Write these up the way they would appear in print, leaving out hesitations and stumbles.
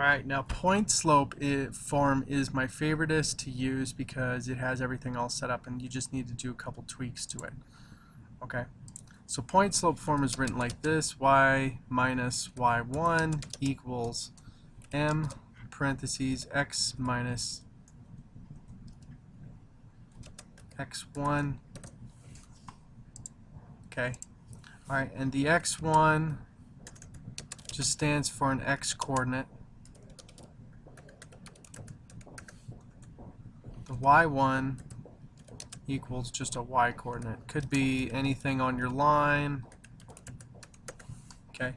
Alright, now point slope form is my favoriteest to use because it has everything all set up and you just need to do a couple tweaks to it. Okay, so point slope form is written like this: y minus y1 equals m parentheses x minus x1. Okay, alright, and the x1 just stands for an x coordinate. The y1 equals just a y coordinate. Could be anything on your line. Okay.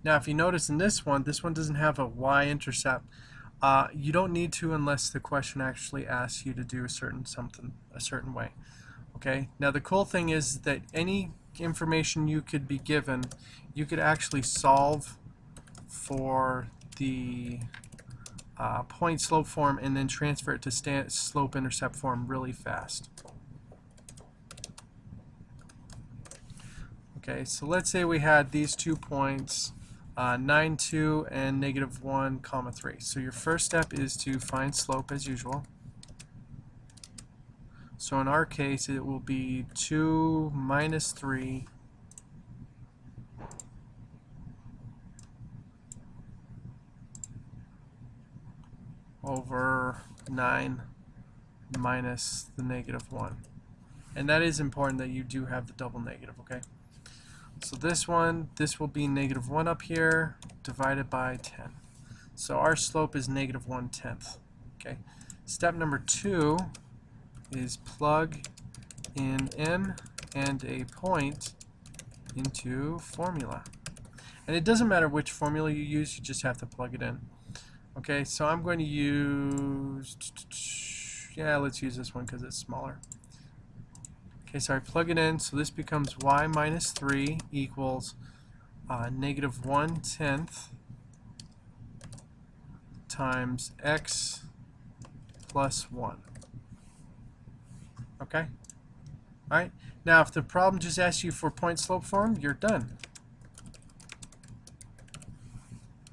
Now if you notice in this one doesn't have a y-intercept. You don't need to unless the question actually asks you to do a certain way. Okay. Now the cool thing is that any information you could be given, you could actually solve for the point slope form and then transfer it to slope intercept form really fast. Okay, so let's say we had these 2 points, 9, 2 and negative 1, comma 3. So your first step is to find slope as usual. So in our case it will be 2 minus 3 over 9 minus the negative 1. And that is important that you do have the double negative, okay? So this will be negative 1 up here, divided by 10. So our slope is negative 1/10. Okay. Step number 2 is plug in m and a point into formula. And it doesn't matter which formula you use, you just have to plug it in. Okay, so I'm going to use, let's use this one because it's smaller. Okay, so I plug it in, so this becomes y minus 3 equals negative 1/10 times x plus 1. Okay? Alright, now if the problem just asks you for point slope form, you're done.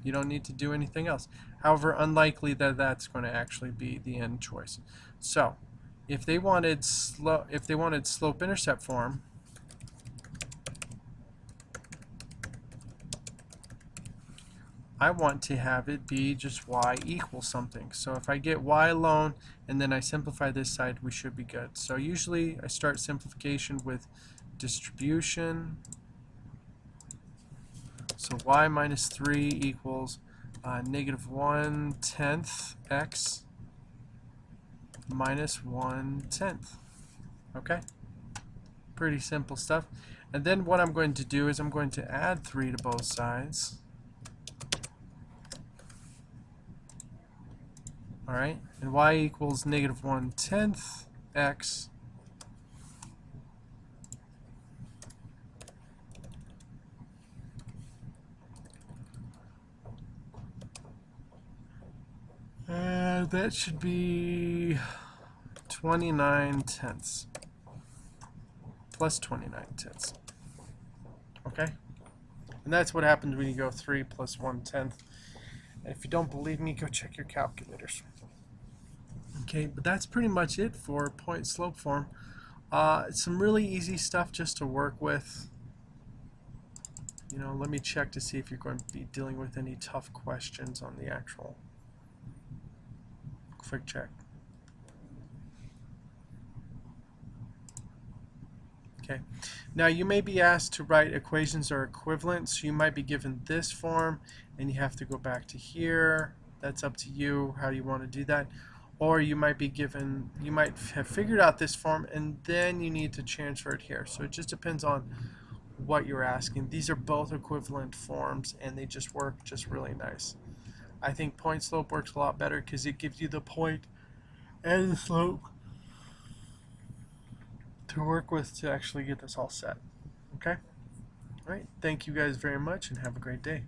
You don't need to do anything else. However, unlikely that that's going to actually be the end choice. So, if they wanted slope intercept form, I want to have it be just y equals something. So if I get y alone and then I simplify this side, we should be good. So usually I start simplification with distribution. So y minus 3 equals negative 1/10 x minus 1/10. Okay? Pretty simple stuff. And then what I'm going to do is I'm going to add 3 to both sides. Alright? And y equals negative 1/10 x that should be 29/10 plus 29/10. Okay? And that's what happens when you go 3 plus 1/10. And if you don't believe me, go check your calculators. Okay, but that's pretty much it for point slope form. Some really easy stuff just to work with. You know, let me check to see if you're going to be dealing with any tough questions on the actual. Quick check. Okay. Now you may be asked to write equations that are equivalent, so you might be given this form and you have to go back to here. That's up to you how you want to do that. Or you might be given, you might have figured out this form and then you need to transfer it here. So it just depends on what you're asking. These are both equivalent forms and they just work just really nice. I think point slope works a lot better because it gives you the point and the slope to work with to actually get this all set. Okay? Alright, thank you guys very much and have a great day.